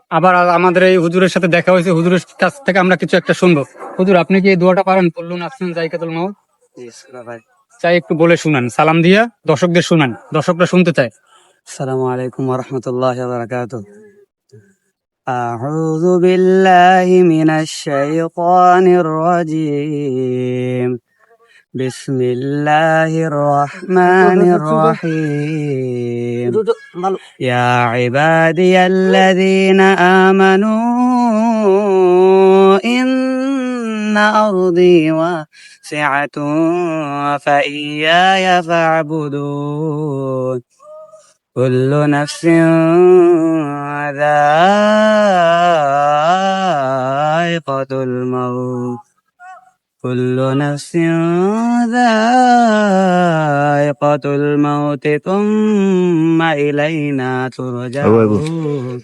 আবার আমাদের এই হুজুরের সাথে দেখা হয়েছে, হুজুরের কাছ থেকে আমরা কিছু একটা শুনবো। হুজুর, আপনি কি এই দোয়াটা পারেন? কুল্লু নাফসিন যায়কাতুল মাউত। চাই একটু বলে শুনান, সালাম দিয়া দর্শকদের শুনান, দর্শকরা শুনতে চায়। আসসালামু আলাইকুম ওয়া রাহমাতুল্লাহি ওয়া বারাকাতুহু। أعوذ بالله من الشيطان الرجيم. بسم الله الرحمن الرحيم. يا عبادي الذين آمنوا إن أرضي واسعة فإياي فاعبدون. كل نفس ذائقة الموت. كل نفس ذائقة الموت ثم إلينا ترجعون.